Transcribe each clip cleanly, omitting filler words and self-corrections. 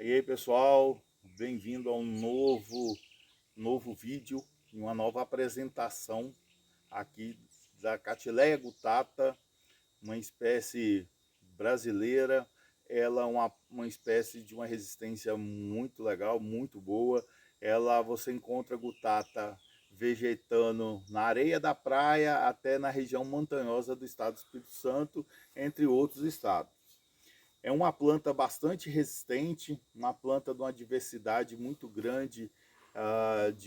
E aí pessoal, bem-vindo a um novo vídeo, uma nova apresentação aqui da Catleya gutata, uma espécie brasileira. Ela é uma espécie de uma resistência muito legal, muito boa. Você encontra gutata vegetando na areia da praia até na região montanhosa do estado do Espírito Santo, entre outros estados. É uma planta bastante resistente, uma planta de uma diversidade muito grande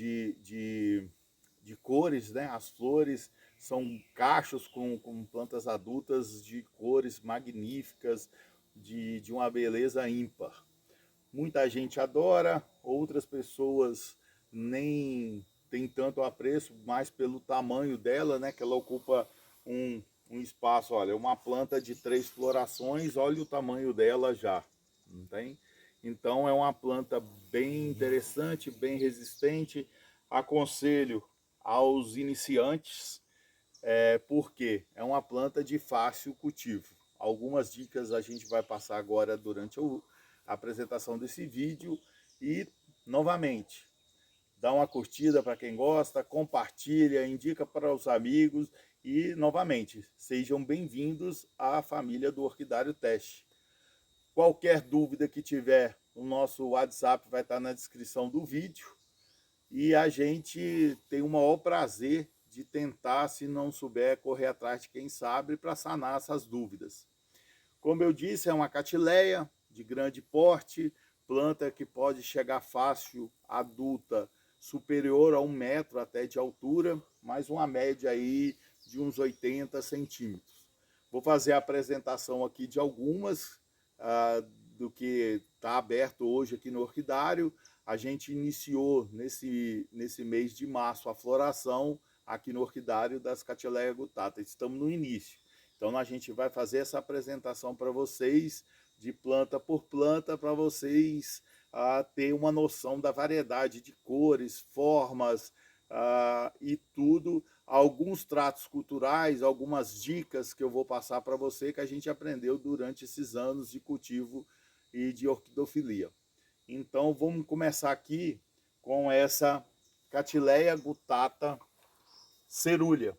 de cores, né? As flores são cachos com plantas adultas de cores magníficas, de uma beleza ímpar. Muita gente adora, outras pessoas nem tem tanto apreço, mais pelo tamanho dela, né? Que ela ocupa um, um espaço, olha, uma planta de 3 florações, olha o tamanho dela já, não tem? Então é uma planta bem interessante, bem resistente. Aconselho aos iniciantes, porque é uma planta de fácil cultivo. Algumas dicas a gente vai passar agora durante a apresentação desse vídeo. E, novamente, dá uma curtida para quem gosta, compartilha, indica para os amigos e, novamente, sejam bem-vindos à família do Orquidário Teste. Qualquer dúvida que tiver, o nosso WhatsApp vai estar na descrição do vídeo e a gente tem o maior prazer de tentar, se não souber, correr atrás de quem sabe para sanar essas dúvidas. Como eu disse, é uma catleya de grande porte, planta que pode chegar fácil, adulta, superior a 1 metro até de altura, mas uma média aí de uns 80 centímetros. Vou fazer a apresentação aqui de algumas do que está aberto hoje aqui no Orquidário. A gente iniciou nesse mês de março a floração aqui no Orquidário das Catleya gutata. Estamos no início. Então a gente vai fazer essa apresentação para vocês, de planta por planta, para vocês ter uma noção da variedade de cores, formas e tudo. Alguns tratos culturais, algumas dicas que eu vou passar para você que a gente aprendeu durante esses anos de cultivo e de orquidofilia. Então vamos começar aqui com essa Catleya gutata cerúlea.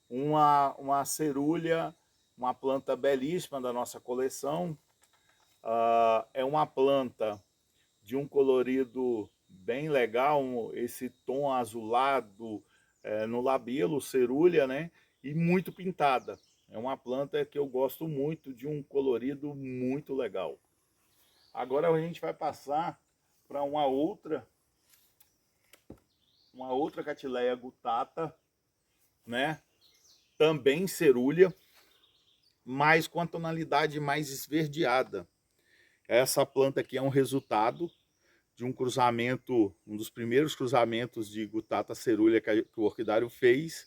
Uma cerúlea, uma planta belíssima da nossa coleção. É uma planta de um colorido bem legal, esse tom azulado no labelo, cerúlea, né? E muito pintada. É uma planta que eu gosto muito, de um colorido muito legal. Agora a gente vai passar para uma outra Catleya gutata, né? Também cerúlea, mas com a tonalidade mais esverdeada. Essa planta aqui é um resultado de um cruzamento, um dos primeiros cruzamentos de gutata cerúlea que o Orquidário fez,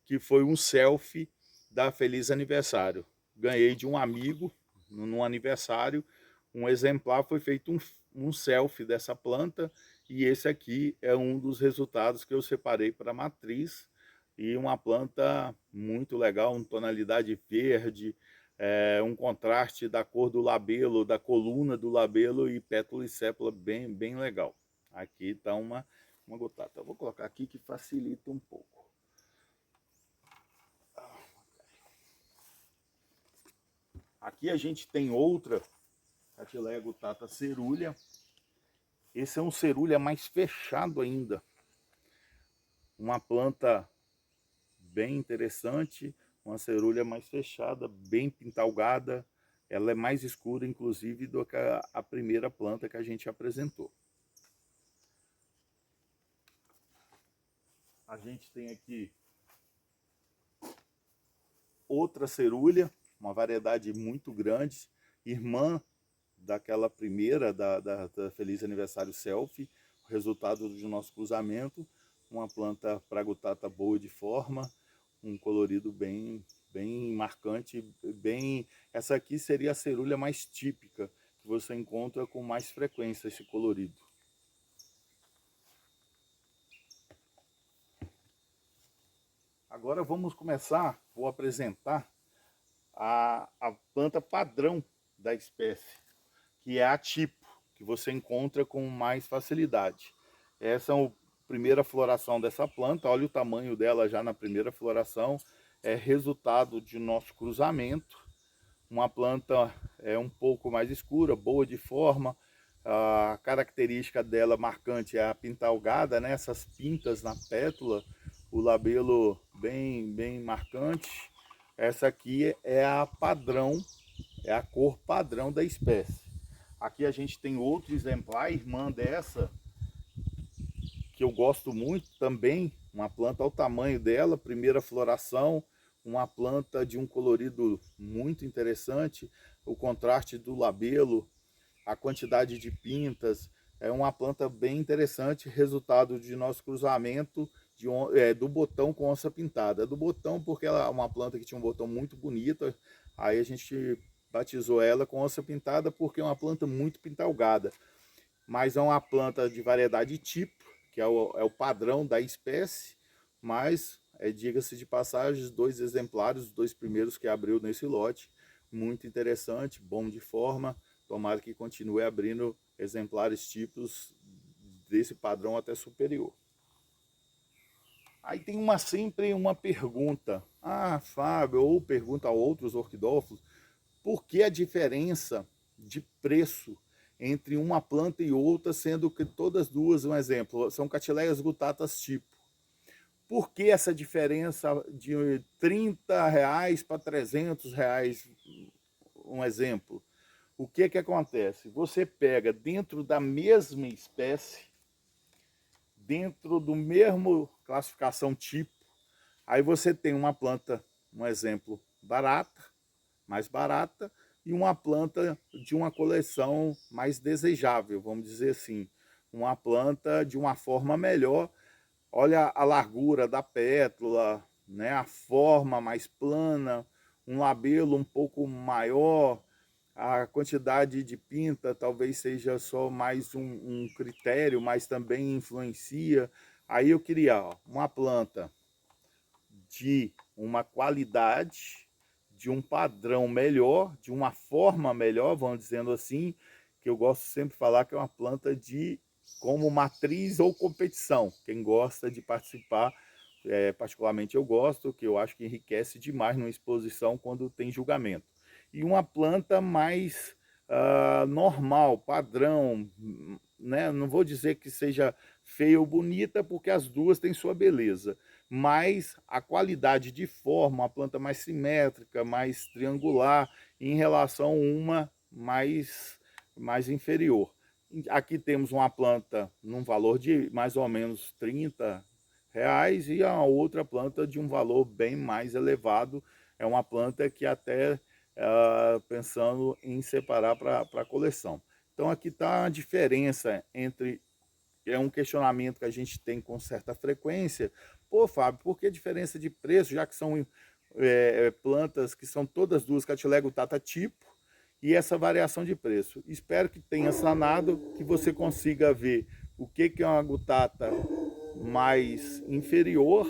que foi um selfie da Feliz Aniversário. Ganhei de um amigo no aniversário, um exemplar, foi feito um selfie dessa planta, e esse aqui é um dos resultados que eu separei para a matriz, e uma planta muito legal, uma tonalidade verde, um contraste da cor do labelo, da coluna do labelo e pétala e sépala bem legal. Aqui está uma gutata. Eu vou colocar aqui que facilita um pouco. Aqui a gente tem outra Catleya gutata cerúlea. Esse é um cerúlea mais fechado ainda. Uma planta bem interessante, uma cerúlea mais fechada, bem pintalgada. Ela é mais escura, inclusive, do que a primeira planta que a gente apresentou. A gente tem aqui outra cerúlea, uma variedade muito grande, irmã daquela primeira, da Feliz Aniversário Selfie, resultado do nosso cruzamento, uma planta para gutata boa de forma, um colorido bem marcante, essa aqui seria a cerúlea mais típica, que você encontra com mais frequência esse colorido. Agora vamos começar, vou apresentar a planta padrão da espécie, que é a tipo, que você encontra com mais facilidade. Essa é a primeira floração dessa planta, olha o tamanho dela já na primeira floração, é resultado de nosso cruzamento. Uma planta um pouco mais escura, boa de forma, a característica dela marcante é a pintalgada, né? Essas pintas na pétala, o labelo bem marcante. Essa aqui é a padrão, é a cor padrão da espécie. Aqui a gente tem outro exemplar, irmã dessa, que eu gosto muito também, uma planta ao tamanho dela, primeira floração, uma planta de um colorido muito interessante, o contraste do labelo, a quantidade de pintas, é uma planta bem interessante, resultado de nosso cruzamento do botão com onça pintada. Do botão porque ela é uma planta que tinha um botão muito bonito, aí a gente batizou ela com onça pintada porque é uma planta muito pintalgada. Mas é uma planta de variedade tipo, que é o padrão da espécie, mas diga-se de passagem, 2 exemplares, os 2 primeiros que abriu nesse lote, muito interessante, bom de forma, tomara que continue abrindo exemplares tipos desse padrão até superior. Aí tem sempre uma pergunta, Fábio, ou pergunta a outros orquidófilos, por que a diferença de preço entre uma planta e outra, sendo que todas duas, um exemplo, são Cattleyas guttatas tipo? Por que essa diferença de R$30 para R$300, um exemplo? O que acontece? Você pega dentro da mesma espécie, dentro do mesmo classificação tipo, aí você tem uma planta, um exemplo, barata, mais barata, e uma planta de uma coleção mais desejável, vamos dizer assim. Uma planta de uma forma melhor. Olha a largura da pétala, né? A forma mais plana, um labelo um pouco maior, a quantidade de pinta talvez seja só mais um critério, mas também influencia. Aí eu queria uma planta de uma qualidade, de um padrão melhor, de uma forma melhor, vamos dizendo assim, que eu gosto sempre de falar que é uma planta de como matriz ou competição. Quem gosta de participar, particularmente eu gosto, que eu acho que enriquece demais numa exposição quando tem julgamento. E uma planta mais normal, padrão, né? Não vou dizer que seja feia ou bonita, porque as duas têm sua beleza, mas a qualidade de forma, uma planta mais simétrica, mais triangular, em relação a uma mais inferior. Aqui temos uma planta num valor de mais ou menos R$30 e a outra planta de um valor bem mais elevado. É uma planta que até pensando em separar para a coleção. Então aqui está a diferença entre, é um questionamento que a gente tem com certa frequência. Pô, Fábio, por que diferença de preço, já que são plantas que são todas duas Cattleyas guttata tipo, e essa variação de preço? Espero que tenha sanado, que você consiga ver o que é uma guttata mais inferior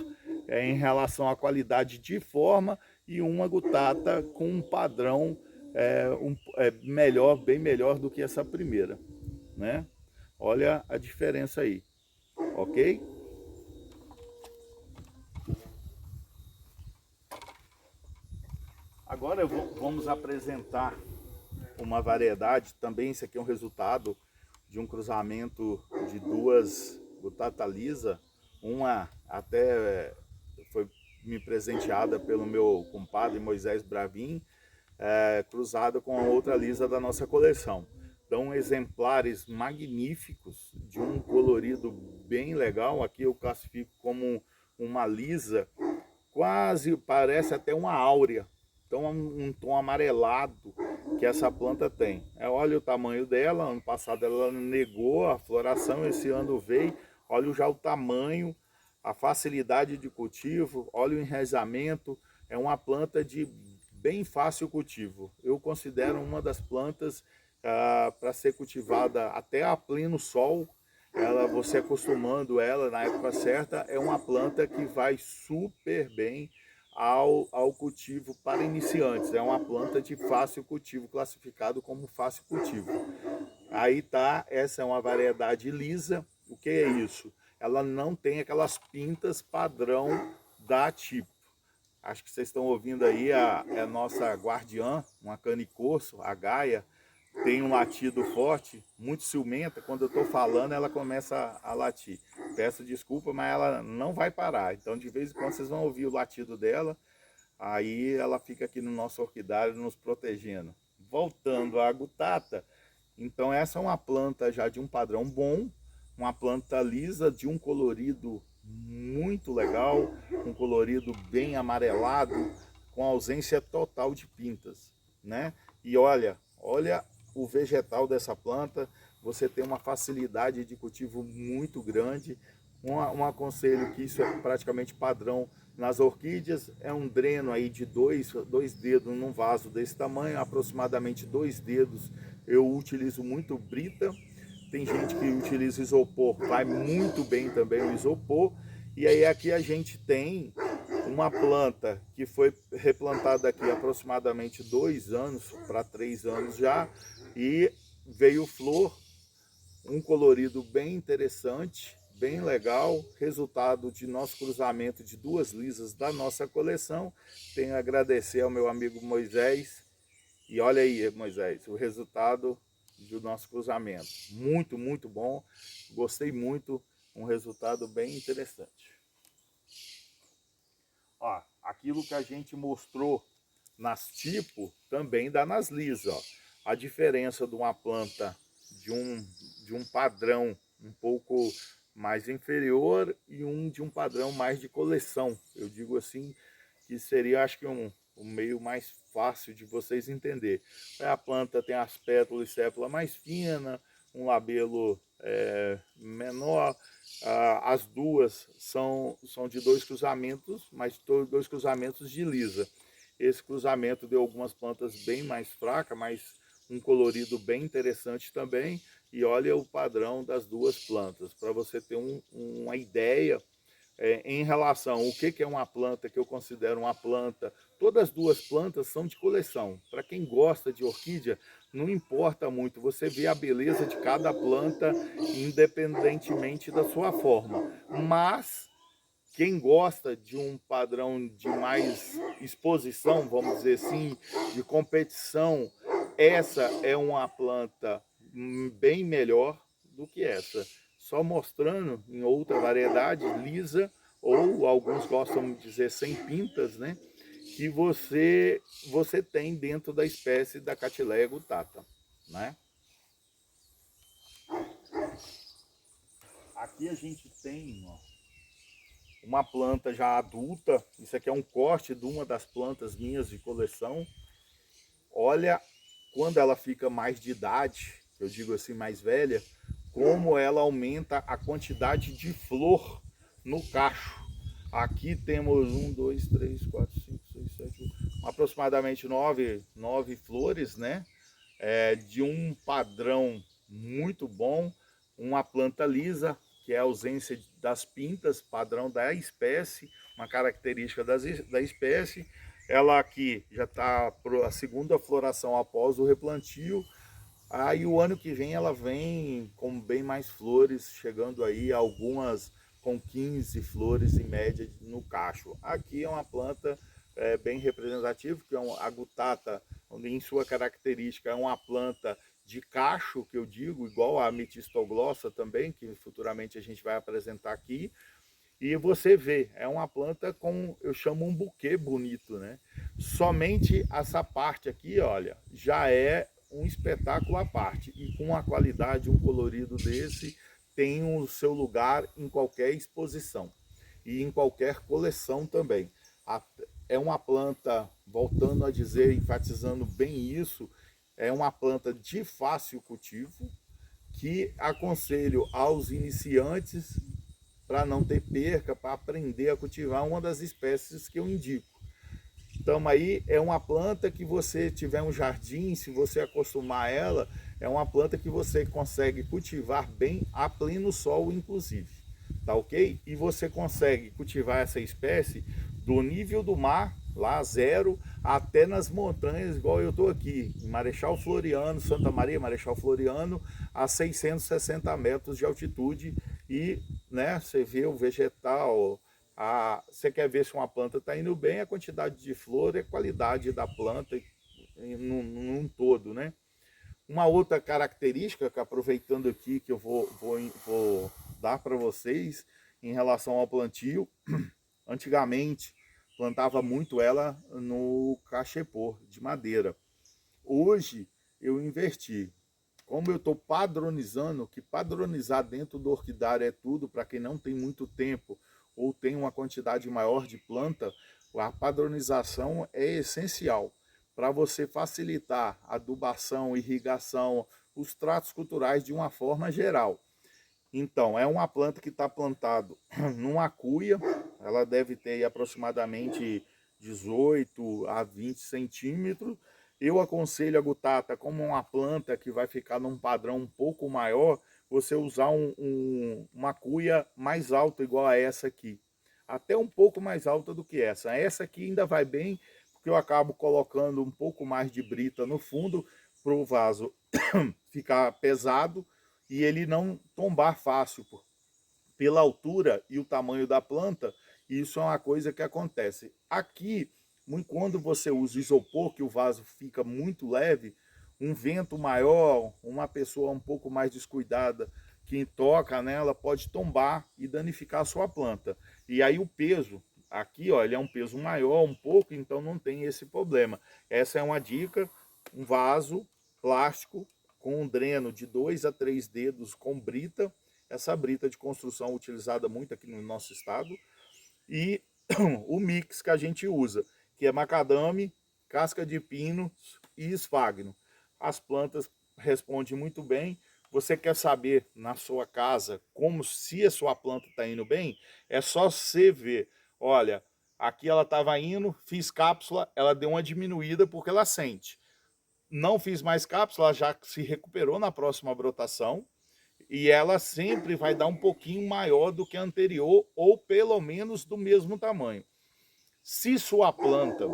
em relação à qualidade de forma e uma guttata com um padrão melhor, bem melhor do que essa primeira, né? Olha a diferença aí, ok? Agora vamos apresentar uma variedade, também isso aqui é um resultado de um cruzamento de 2 guttata lisa, uma até foi me presenteada pelo meu compadre Moisés Bravin, cruzada com a outra lisa da nossa coleção. Então, exemplares magníficos, de um colorido bem legal. Aqui eu classifico como uma lisa, quase parece até uma áurea. Então, um tom amarelado que essa planta tem. Olha o tamanho dela, ano passado ela negou a floração, esse ano veio. Olha já o tamanho, a facilidade de cultivo, olha o enraizamento. É uma planta de bem fácil cultivo. Eu considero uma das plantas para ser cultivada até a pleno sol. Você acostumando ela na época certa, é uma planta que vai super bem ao cultivo para iniciantes. É uma planta de fácil cultivo, classificado como fácil cultivo. Aí tá, essa é uma variedade lisa. O que é isso? Ela não tem aquelas pintas padrão da tipo. Acho que vocês estão ouvindo aí a nossa guardiã, uma canicorso, a Gaia, tem um latido forte, muito ciumenta. Quando eu estou falando, ela começa a latir. Peço desculpa, mas ela não vai parar. Então, de vez em quando, vocês vão ouvir o latido dela. Aí ela fica aqui no nosso orquidário nos protegendo. Voltando à gutata, então essa é uma planta já de um padrão bom, uma planta lisa de um colorido muito legal, um colorido bem amarelado, com ausência total de pintas, né? E olha o vegetal dessa planta, você tem uma facilidade de cultivo muito grande. Um aconselho que isso é praticamente padrão nas orquídeas, é um dreno aí de dois dedos num vaso desse tamanho, aproximadamente 2 dedos. Eu utilizo muito brita, tem gente que utiliza isopor, vai muito bem também o isopor. E aí aqui a gente tem uma planta que foi replantada aqui há aproximadamente 2 anos para 3 anos já, e veio flor, um colorido bem interessante, bem legal, resultado de nosso cruzamento de 2 lisas da nossa coleção. Tenho a agradecer ao meu amigo Moisés. E olha aí, Moisés, o resultado do nosso cruzamento. Muito, muito bom. Gostei muito. Um resultado bem interessante. Ó, aquilo que a gente mostrou nas tipo, também dá nas lisas. Ó. A diferença de uma planta de um padrão um pouco mais inferior e de um padrão mais de coleção. Eu digo assim, que seria, acho que um meio mais fácil de vocês entender. A planta tem as pétalas e sépula mais fina, um labelo menor. As duas são de 2 cruzamentos, mas 2 cruzamentos de lisa. Esse cruzamento deu algumas plantas bem mais fracas, mas um colorido bem interessante também. E olha o padrão das 2 plantas, para você ter uma ideia em relação ao que é uma planta, que eu considero uma planta. Todas as 2 plantas são de coleção. Para quem gosta de orquídea, não importa muito, você vê a beleza de cada planta independentemente da sua forma. Mas quem gosta de um padrão de mais exposição, vamos dizer assim, de competição, essa é uma planta bem melhor do que essa. Só mostrando em outra variedade, lisa, ou alguns gostam de dizer sem pintas, né? Que você tem dentro da espécie da Catileia gutata, né? Aqui a gente tem, ó, uma planta já adulta. Isso aqui é um corte de uma das plantas minhas de coleção. Olha, quando ela fica mais de idade, eu digo assim, mais velha, como ela aumenta a quantidade de flor no cacho. Aqui temos 1, 2, 3, 4, 5, 6, 7, aproximadamente 9 flores, né? De um padrão muito bom, uma planta lisa, que é a ausência das pintas, padrão da espécie, uma característica da espécie. Ela aqui já está a segunda floração após o replantio. Aí o ano que vem ela vem com bem mais flores, chegando aí algumas com 15 flores em média no cacho. Aqui é uma planta bem representativa, que é a gutata, em sua característica é uma planta de cacho, que eu digo, igual a Ametistoglossa também, que futuramente a gente vai apresentar aqui. E você vê, é uma planta com, eu chamo um buquê bonito, né? Somente essa parte aqui, olha, já é um espetáculo à parte. E com a qualidade, um colorido desse, tem o seu lugar em qualquer exposição. E em qualquer coleção também. É uma planta, voltando a dizer, enfatizando bem isso, é uma planta de fácil cultivo, que aconselho aos iniciantes, para não ter perca, para aprender a cultivar uma das espécies que eu indico. Então aí é uma planta que você tiver um jardim, se você acostumar ela, é uma planta que você consegue cultivar bem a pleno sol, inclusive. Tá ok? E você consegue cultivar essa espécie do nível do mar, lá zero, até nas montanhas, igual eu estou aqui, em Marechal Floriano, Santa Maria, Marechal Floriano, a 660 metros de altitude. E, né, você vê o vegetal, você quer ver se uma planta está indo bem, a quantidade de flor e a qualidade da planta num todo, né? Uma outra característica, que aproveitando aqui, que eu vou dar para vocês em relação ao plantio, antigamente plantava muito ela no cachepô de madeira. Hoje eu inverti. Como eu estou padronizando, que padronizar dentro do orquidário é tudo, para quem não tem muito tempo ou tem uma quantidade maior de planta, a padronização é essencial para você facilitar a adubação, irrigação, os tratos culturais de uma forma geral. Então, é uma planta que está plantado numa cuia, ela deve ter aproximadamente 18 a 20 centímetros. Eu aconselho a gutata, como uma planta que vai ficar num padrão um pouco maior, você usar uma cuia mais alta, igual a essa aqui. Até um pouco mais alta do que essa. Essa aqui ainda vai bem, porque eu acabo colocando um pouco mais de brita no fundo, para o vaso ficar pesado e ele não tombar fácil pela altura e o tamanho da planta. Isso é uma coisa que acontece. Aqui, quando você usa isopor, que o vaso fica muito leve, um vento maior, uma pessoa um pouco mais descuidada, quem toca nela pode tombar e danificar a sua planta. E aí o peso, aqui ó, ele é um peso maior um pouco, então não tem esse problema. Essa é uma dica, um vaso plástico com um dreno de 2 a 3 dedos com brita, essa brita de construção utilizada muito aqui no nosso estado, e o mix que a gente usa, que é macadame, casca de pino e esfagno. As plantas respondem muito bem. Você quer saber na sua casa como se a sua planta está indo bem? É só você ver. Olha, aqui ela estava indo, fiz cápsula, ela deu uma diminuída porque ela sente. Não fiz mais cápsula, ela já se recuperou na próxima brotação. E ela sempre vai dar um pouquinho maior do que a anterior, ou pelo menos do mesmo tamanho. Se sua planta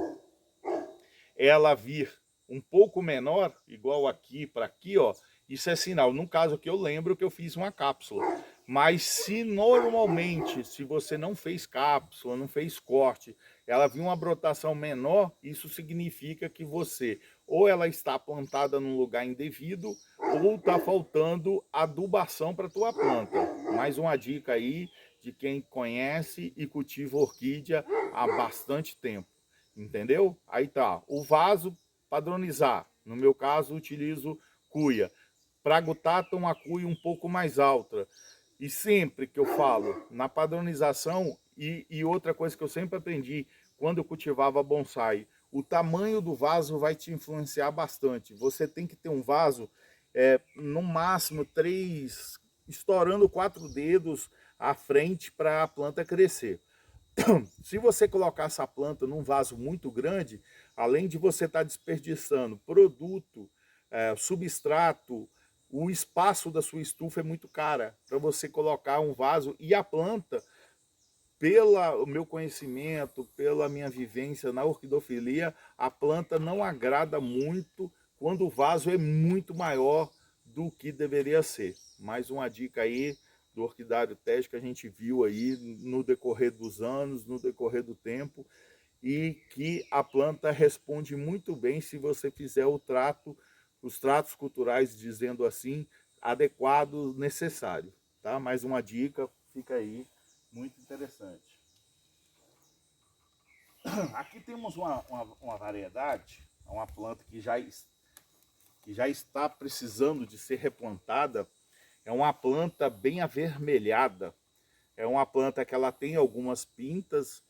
ela vir um pouco menor, igual aqui para aqui, ó, isso é sinal. No caso aqui eu lembro que eu fiz uma cápsula. Mas se normalmente, se você não fez cápsula, não fez corte, ela vir uma brotação menor, isso significa que você ou ela está plantada num lugar indevido ou está faltando adubação para a tua planta. Mais uma dica aí de quem conhece e cultiva orquídea há bastante tempo. Entendeu? Aí tá, o vaso padronizar. No meu caso, utilizo cuia. Para gutata, uma cuia um pouco mais alta. E sempre que eu falo na padronização, e outra coisa que eu sempre aprendi quando eu cultivava bonsai, o tamanho do vaso vai te influenciar bastante. Você tem que ter um vaso, no máximo 3, estourando 4 dedos à frente para a planta crescer. Se você colocar essa planta num vaso muito grande, além de você estar desperdiçando produto, substrato, o espaço da sua estufa é muito cara para você colocar um vaso. E a planta, pelo meu conhecimento, pela minha vivência na orquidofilia, a planta não agrada muito quando o vaso é muito maior do que deveria ser. Mais uma dica aí do orquidário teste que a gente viu aí no decorrer dos anos, no decorrer do tempo, e que a planta responde muito bem se você fizer os tratos culturais, dizendo assim, adequados, necessários. Tá? Mais uma dica, fica aí, muito interessante. Aqui temos uma variedade, uma planta que já está precisando de ser replantada. É uma planta bem avermelhada. É uma planta que ela tem algumas pintas.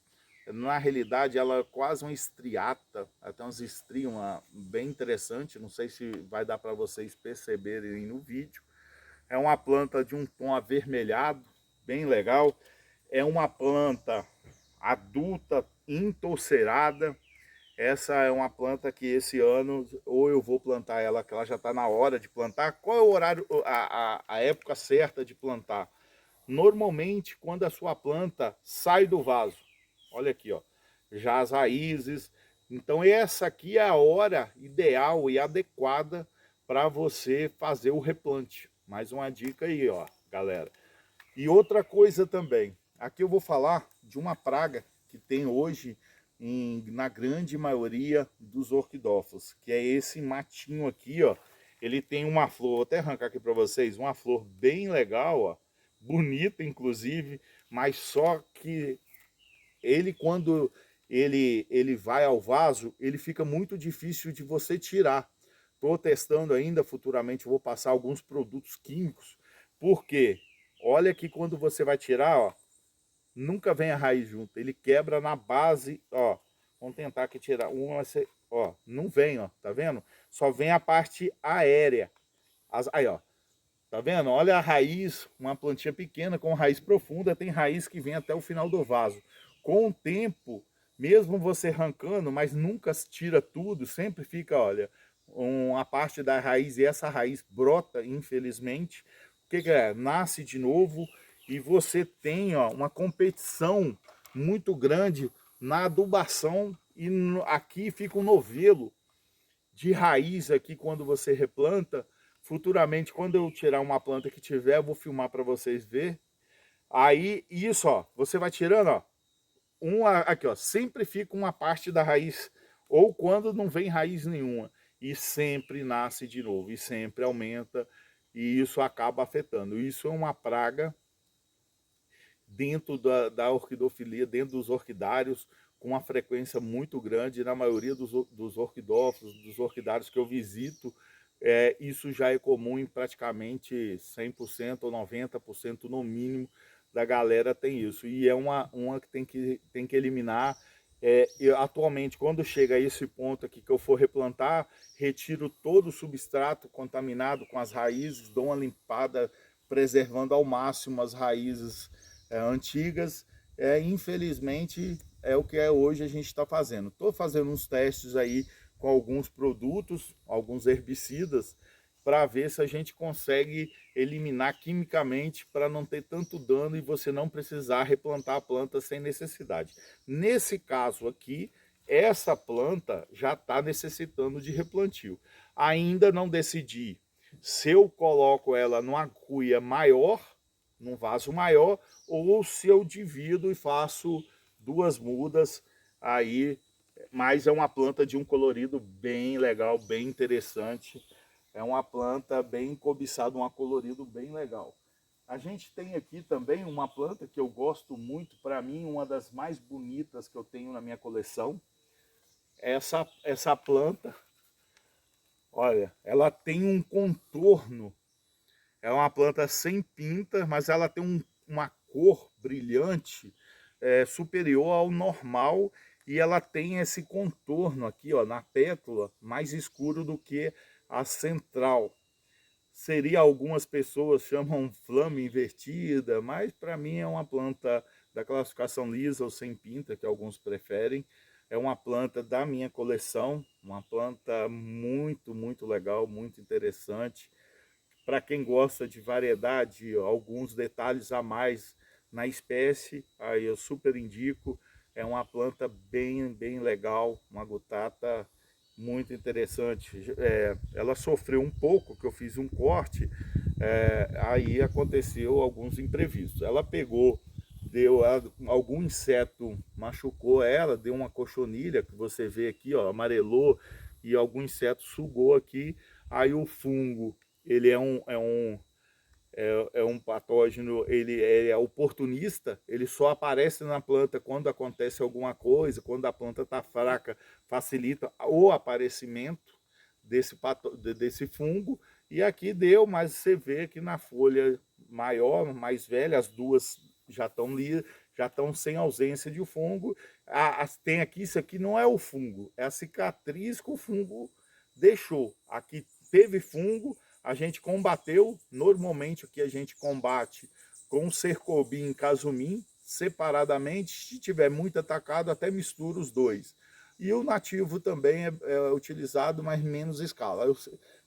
Na realidade, ela é quase uma estriata. Até umas estrias bem interessante. Não sei se vai dar para vocês perceberem no vídeo. É uma planta de um tom avermelhado, bem legal. É uma planta adulta, entolcerada. Essa é uma planta que esse ano, ou eu vou plantar ela, que ela já está na hora de plantar. Qual é o horário, a época certa de plantar? Normalmente, quando a sua planta sai do vaso. Olha aqui, ó. já as raízes. Então essa aqui é a hora ideal e adequada para você fazer o replante. Mais uma dica aí, ó, galera. E outra coisa também, aqui eu vou falar de uma praga que tem hoje na grande maioria dos orquidófilos, que é esse matinho aqui, ó. Ele tem uma flor, vou até arrancar aqui para vocês, uma flor bem legal, ó, bonita inclusive, mas só que ele quando ele vai ao vaso, ele fica muito difícil de você tirar. Estou testando ainda, futuramente vou passar alguns produtos químicos, porque olha que quando você vai tirar, ó, nunca vem a raiz junto, ele quebra na base, ó. Vamos tentar aqui tirar uma, ó, não vem, ó, tá vendo? Só vem a parte aérea. Aí, ó, tá vendo? Olha a raiz, uma plantinha pequena com raiz profunda, tem raiz que vem até o final do vaso. Com o tempo, mesmo você arrancando, mas nunca tira tudo, sempre fica, olha, uma parte da raiz e essa raiz brota, infelizmente. O que é? Nasce de novo e você tem, ó, uma competição muito grande na adubação e aqui fica um novelo de raiz aqui quando você replanta. Futuramente, quando eu tirar uma planta que tiver, eu vou filmar para vocês ver. Aí, isso, ó, você vai tirando, ó, aqui, ó, sempre fica uma parte da raiz, ou quando não vem raiz nenhuma, e sempre nasce de novo, e sempre aumenta, e isso acaba afetando. Isso é uma praga dentro da orquidofilia, dentro dos orquidários, com uma frequência muito grande, na maioria dos orquidófilos, dos orquidários que eu visito, isso já é comum em praticamente 100% ou 90% no mínimo da galera tem isso. E é uma que tem que eliminar. Atualmente, quando chega a esse ponto aqui que eu for replantar, retiro todo o substrato contaminado com as raízes, dou uma limpada, preservando ao máximo as raízes antigas. Infelizmente, é o que hoje a gente está fazendo. Estou fazendo uns testes aí com alguns produtos, alguns herbicidas, para ver se a gente consegue eliminar quimicamente para não ter tanto dano e você não precisar replantar a planta sem necessidade. Nesse caso aqui, essa planta já está necessitando de replantio. Ainda não decidi se eu coloco ela numa cuia maior, num vaso maior, ou se eu divido e faço duas mudas aí, mas é uma planta de um colorido bem legal, bem interessante. É uma planta bem cobiçada, um colorido bem legal. A gente tem aqui também uma planta que eu gosto muito, para mim uma das mais bonitas que eu tenho na minha coleção. Essa planta, olha, ela tem um contorno, é uma planta sem pinta, mas ela tem uma cor brilhante, superior ao normal, e ela tem esse contorno aqui, ó, na pétala, mais escuro do que a central. Seria, algumas pessoas chamam flama invertida, mas para mim é uma planta da classificação lisa ou sem pinta, que alguns preferem. É uma planta da minha coleção, uma planta muito, muito legal, muito interessante. Para quem gosta de variedade, alguns detalhes a mais na espécie, aí eu super indico. É uma planta bem, bem legal, uma gutata muito interessante. Ela sofreu um pouco, que eu fiz um corte, aí aconteceu alguns imprevistos. Ela pegou, algum inseto machucou ela, deu uma cochonilha, que você vê aqui, ó, amarelou, e algum inseto sugou aqui, aí o fungo, ele é um patógeno, ele é oportunista, ele só aparece na planta quando acontece alguma coisa, quando a planta está fraca, facilita o aparecimento desse fungo. E aqui deu, mas você vê que na folha maior, mais velha, as duas já estão sem ausência de fungo. Tem aqui, isso aqui não é o fungo, é a cicatriz que o fungo deixou. Aqui teve fungo, a gente combateu. Normalmente o que a gente combate com cercobim e casumim separadamente. Se tiver muito atacado, até mistura os dois. E o nativo também é utilizado, mas menos escala. Eu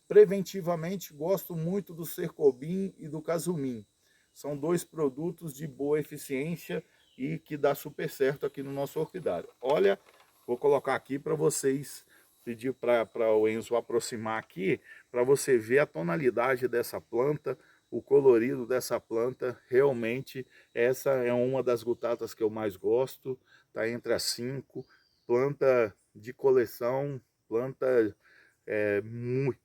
preventivamente gosto muito do cercobim e do casumim. São dois produtos de boa eficiência e que dá super certo aqui no nosso orquidário. Olha, vou colocar aqui para vocês, pedir para o Enzo aproximar aqui, para você ver a tonalidade dessa planta, o colorido dessa planta. Realmente essa é uma das gutatas que eu mais gosto, está entre as 5, planta de coleção, planta muito,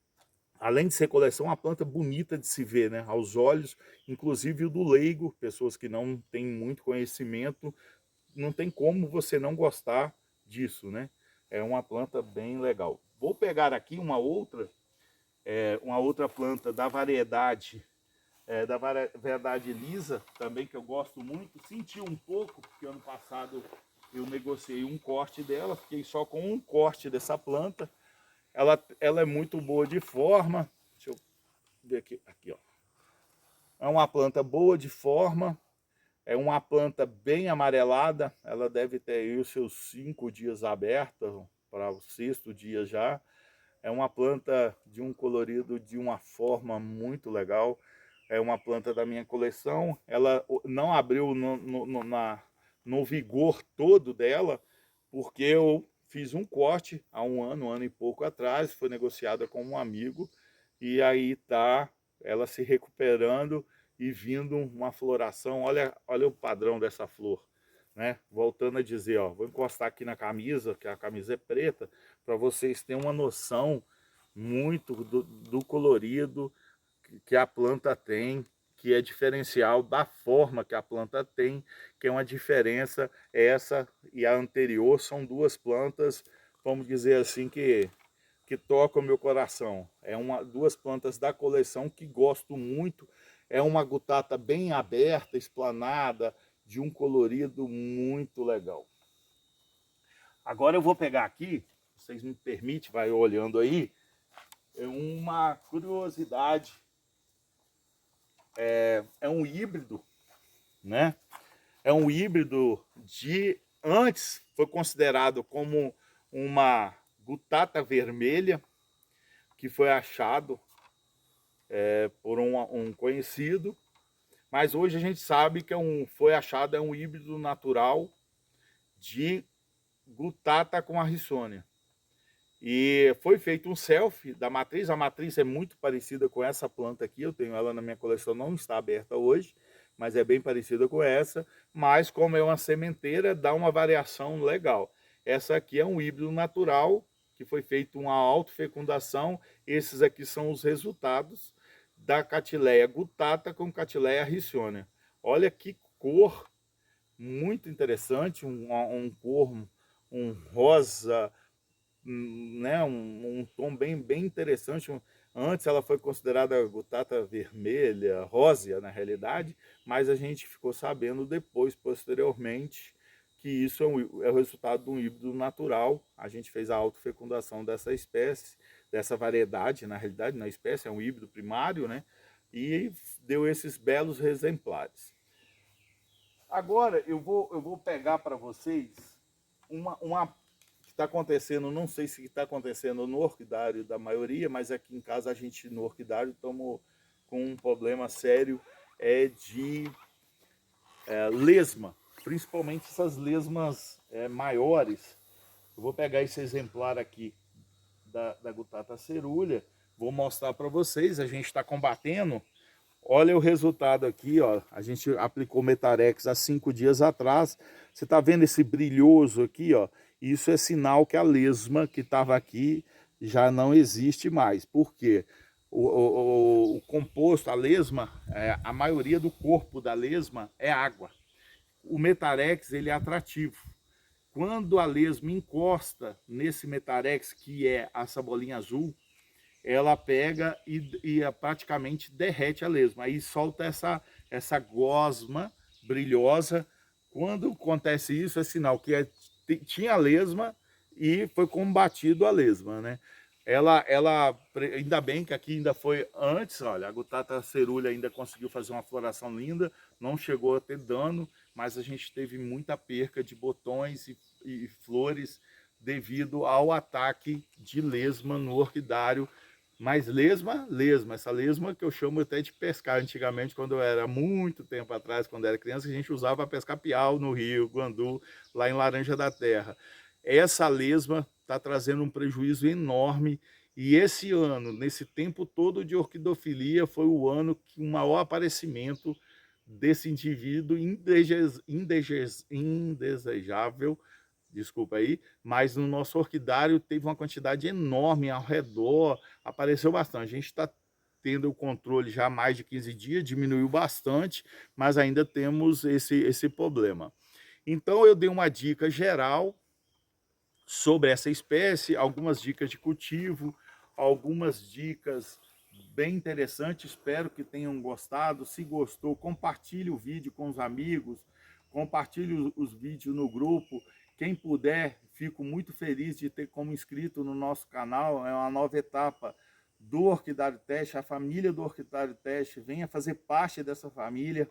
além de ser coleção, uma planta bonita de se ver, né, aos olhos, inclusive o do leigo, pessoas que não têm muito conhecimento, não tem como você não gostar disso, né? É uma planta bem legal. Vou pegar aqui uma outra planta da variedade lisa, também que eu gosto muito. Senti um pouco, porque ano passado eu negociei um corte dela, fiquei só com um corte dessa planta. Ela é muito boa de forma. Deixa eu ver aqui, ó. É uma planta boa de forma. É uma planta bem amarelada. Ela deve ter aí os seus 5 dias aberta, para o 6º dia já. É uma planta de um colorido de uma forma muito legal. É uma planta da minha coleção. Ela não abriu no vigor todo dela, porque eu fiz um corte há um ano e pouco atrás. Foi negociada com um amigo. E aí tá ela se recuperando e vindo uma floração. Olha o padrão dessa flor, né? Voltando a dizer, ó, vou encostar aqui na camisa, que a camisa é preta, para vocês terem uma noção muito do colorido que a planta tem, que é diferencial da forma que a planta tem, que é uma diferença. Essa e a anterior são duas plantas, vamos dizer assim, que tocam o meu coração. Duas plantas da coleção que gosto muito. É uma gutata bem aberta, esplanada, de um colorido muito legal. Agora eu vou pegar aqui, vocês me permitem, vai olhando aí, uma curiosidade. É um híbrido, né? É um híbrido antes foi considerado como uma gutata vermelha, que foi achado por um conhecido, mas hoje a gente sabe que foi achado um híbrido natural de gutata com a Rissônia. E foi feito um selfie da matriz. A matriz é muito parecida com essa planta aqui, eu tenho ela na minha coleção, não está aberta hoje, mas é bem parecida com essa, mas como é uma sementeira, dá uma variação legal. Essa aqui é um híbrido natural, que foi feito uma autofecundação. Esses aqui são os resultados da Catileia gutata com Catileia Rissônia. Olha que cor muito interessante, um cor, um rosa, né, um tom bem interessante. Antes ela foi considerada gutata vermelha, rósea na realidade, mas a gente ficou sabendo depois, posteriormente, que isso é o resultado de um híbrido natural. A gente fez a autofecundação dessa espécie, dessa variedade, na realidade, na espécie, é um híbrido primário, né? E deu esses belos exemplares. Agora eu vou pegar para vocês uma que está acontecendo, não sei se está acontecendo no orquidário da maioria, mas aqui em casa a gente no orquidário estamos com um problema sério de lesma, principalmente essas lesmas maiores. Eu vou pegar esse exemplar aqui da gutata cerulha, vou mostrar para vocês. A gente está combatendo. Olha o resultado aqui, ó. A gente aplicou Metarex há 5 dias atrás. Você está vendo esse brilhoso aqui, ó? Isso é sinal que a lesma que estava aqui já não existe mais. Por quê? O composto, a lesma, a maioria do corpo da lesma é água. O Metarex, ele é atrativo. Quando a lesma encosta nesse Metarex, que é essa bolinha azul, ela pega e praticamente derrete a lesma. Aí solta essa gosma brilhosa. Quando acontece isso, é sinal que tinha lesma e foi combatido a lesma, né? Ainda bem que aqui ainda foi antes, olha, a gutata cerulha ainda conseguiu fazer uma floração linda, não chegou a ter dano, mas a gente teve muita perca de botões e flores devido ao ataque de lesma no orquidário, Mas lesma, essa lesma que eu chamo até de pescar. Antigamente, quando eu era muito tempo atrás, quando era criança, a gente usava para pescar piau no rio, guandu, lá em Laranja da Terra. Essa lesma está trazendo um prejuízo enorme e esse ano, nesse tempo todo de orquidofilia, foi o ano que o maior aparecimento desse indivíduo indesejável, desculpa aí, mas no nosso orquidário teve uma quantidade enorme ao redor, apareceu bastante. A gente está tendo o controle já há mais de 15 dias, diminuiu bastante, mas ainda temos esse problema. Então eu dei uma dica geral sobre essa espécie, algumas dicas de cultivo, algumas dicas bem interessantes, espero que tenham gostado. Se gostou, compartilhe o vídeo com os amigos, compartilhe os vídeos no grupo. Quem puder, fico muito feliz de ter como inscrito no nosso canal, é uma nova etapa do Orquidário Teste, a família do Orquidário Teste, venha fazer parte dessa família.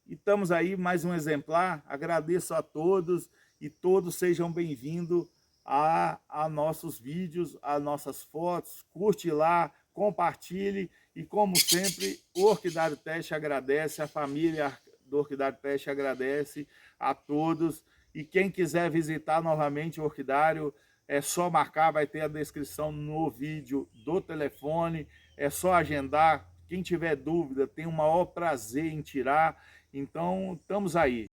E estamos aí, mais um exemplar. Agradeço a todos e todos sejam bem-vindos a nossos vídeos, a nossas fotos. Curte lá, compartilhe e, como sempre, o Orquidário Teste agradece, a família do Orquidário Teste agradece a todos. E quem quiser visitar novamente o Orquidário, é só marcar, vai ter a descrição no vídeo do telefone, é só agendar. Quem tiver dúvida, tem o maior prazer em tirar. Então, estamos aí.